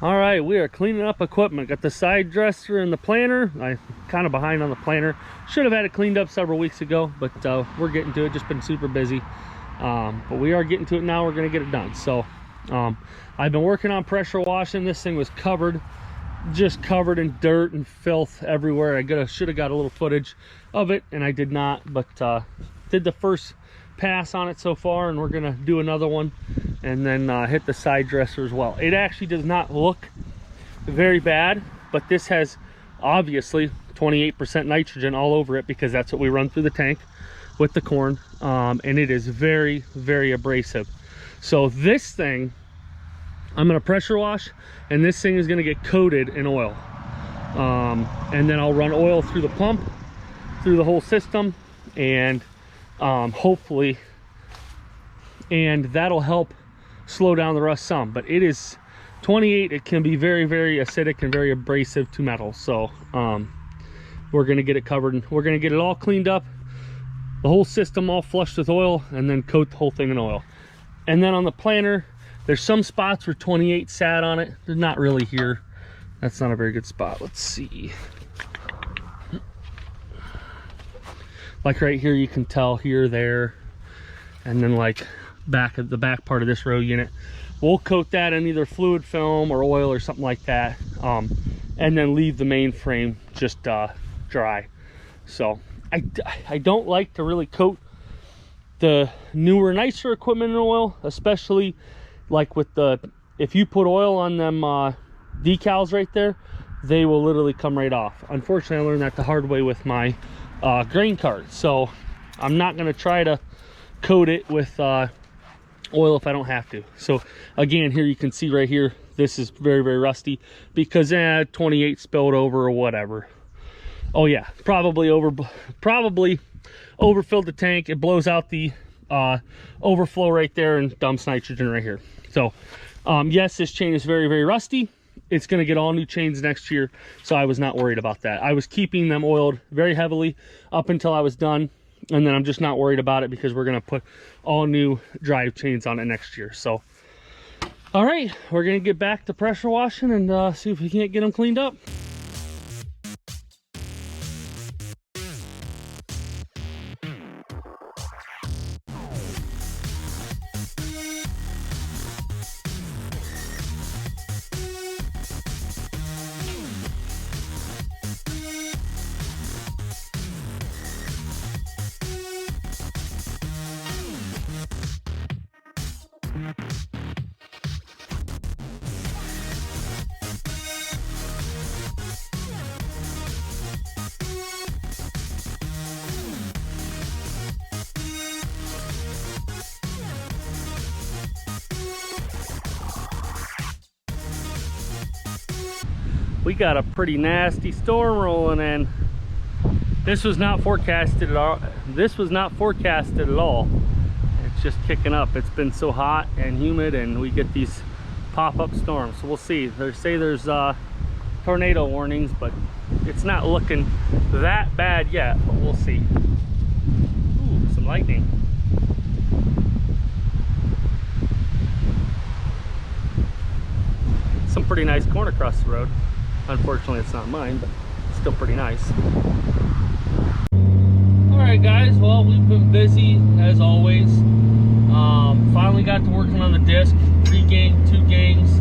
All right, we are cleaning up equipment. Got the side dresser and the planter. I'm kind of behind on the planter. Should have had it cleaned up several weeks ago, but we're getting to it. Just been super busy. But we are getting to it now. We're gonna get it done. So I've been working on pressure washing. This thing was covered, just covered in dirt and filth everywhere. I should have got a little footage of it, and I did not, but did the first pass on it so far, and we're gonna do another one and then hit the side dresser as well. It actually does not look very bad, but this has obviously 28% nitrogen all over it because that's what we run through the tank with the corn, and it is very, very abrasive. So this thing I'm gonna pressure wash, and this thing is gonna get coated in oil, and then I'll run oil through the pump, through the whole system, and hopefully, and that'll help slow down the rust some. But it is 28, it can be very, very acidic and very abrasive to metal. So we're gonna get it covered, and we're gonna get it all cleaned up, the whole system all flushed with oil, and then coat the whole thing in oil. And then on the planter, there's some spots where 28 sat on it. They're not really here. That's not a very good spot. Let's see. Like right here, you can tell here, there, and then like back of the back part of this row unit. We'll coat that in either fluid film or oil or something like that, and then leave the main frame just dry. So I don't like to really coat the newer, nicer equipment in oil, especially like with the, if you put oil on them decals right there, they will literally come right off. Unfortunately, I learned that the hard way with my grain cart. So I'm not going to try to coat it with oil if I don't have to. So again, here you can see right here, this is very, very rusty because 28 spilled over or whatever. Oh yeah, probably overfilled the tank. It blows out the overflow right there and dumps nitrogen right here. So yes, this chain is very, very rusty. It's going to get all new chains next year, so I was not worried about that. I was keeping them oiled very heavily up until I was done, and then I'm just not worried about it because we're going to put all new drive chains on it next year. So all right, we're going to get back to pressure washing and see if we can't get them cleaned up. We got a pretty nasty storm rolling in. This was not forecasted at all. This was not forecasted at all. It's just kicking up. It's been so hot and humid, and we get these pop-up storms. So we'll see. They say there's tornado warnings, but it's not looking that bad yet, but we'll see. Ooh, some lightning. Some pretty nice corn across the road. Unfortunately, it's not mine, but still pretty nice. All right, guys. Well, we've been busy as always. Finally got to working on the disc. 2 gangs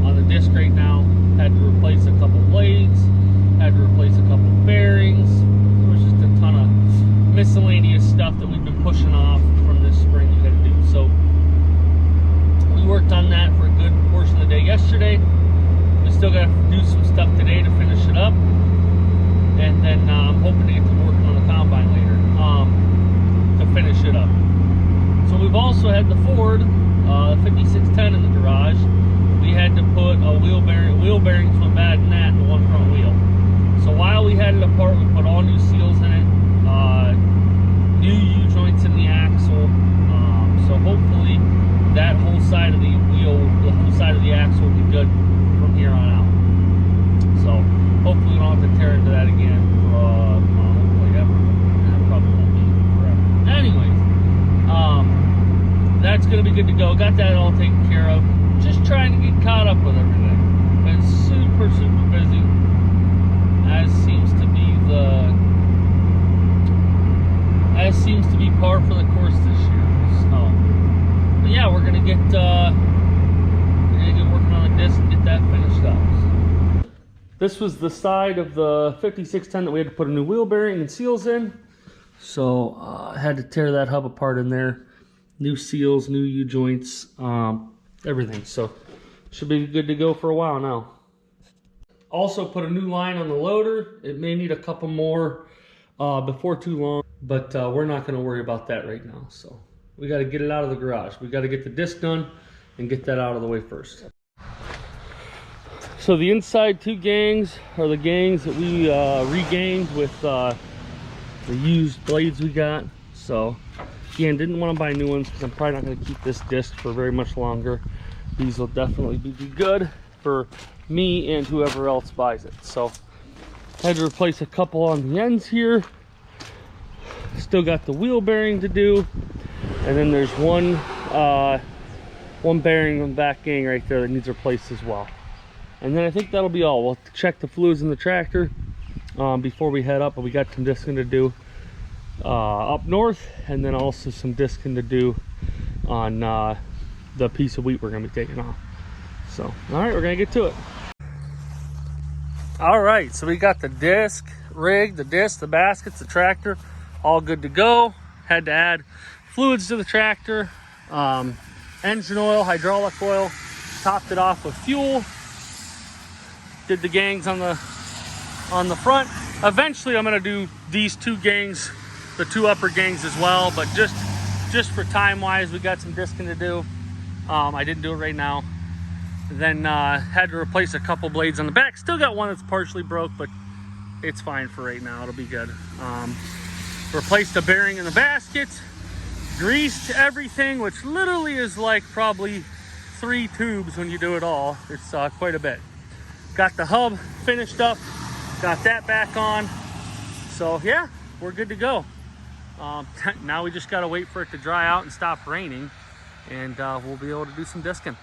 on the disc right now. Had to replace a couple blades. Had to replace a couple bearings. There was just a ton of miscellaneous stuff that we've been pushing off from this spring we had to do. So we worked on that for a good portion of the day yesterday. We still got to do some stuff today to finish it up, and then I'm hoping to get to working on the combine later to finish it up. So we've also had the Ford 5610 in the garage. We had to put a wheel bearings went bad in that, and the one front wheel. So while we had it apart, we put all new seals in it, new U-joints in the axle. So hopefully that whole side of the wheel, the whole side of the axle will be good from here on out. So hopefully we don't have to tear into that again for hopefully ever. That probably won't be forever. Anyways, that's gonna be good to go. Got that all taken care of. Just trying to get caught up with everything. This was the side of the 5610 that we had to put a new wheel bearing and seals in. So I had to tear that hub apart in there. New seals, new U-joints, everything. So should be good to go for a while now. Also put a new line on the loader. It may need a couple more before too long, but we're not going to worry about that right now. So we got to get it out of the garage. We got to get the disc done and get that out of the way first. So the inside two gangs are the gangs that we regained with the used blades we got. So again, didn't want to buy new ones because I'm probably not going to keep this disc for very much longer. These will definitely be good for me and whoever else buys it. So I had to replace a couple on the ends here. Still got the wheel bearing to do, and then there's one bearing on the back gang right there that needs replaced as well. And then I think that'll be all. We'll check the fluids in the tractor before we head up, but we got some discing to do up north, and then also some discing to do on the piece of wheat we're going to be taking off. So all right, we're going to get to it. All right, so we got the disc rig, the disc, the baskets, the tractor, all good to go. Had to add fluids to the tractor, engine oil, hydraulic oil, topped it off with fuel, did the gangs on the front. Eventually I'm going to do these two gangs, the two upper gangs as well, but just for time wise, we got some discing to do. I didn't do it right now. Then had to replace a couple blades on the back. Still got one that's partially broke, but it's fine for right now. It'll be good. Replaced the bearing in the basket, greased everything, which literally is like probably 3 tubes when you do it all. It's quite a bit. Got the hub finished up, got that back on. So yeah, we're good to go. Now we just got to wait for it to dry out and stop raining, and we'll be able to do some discing.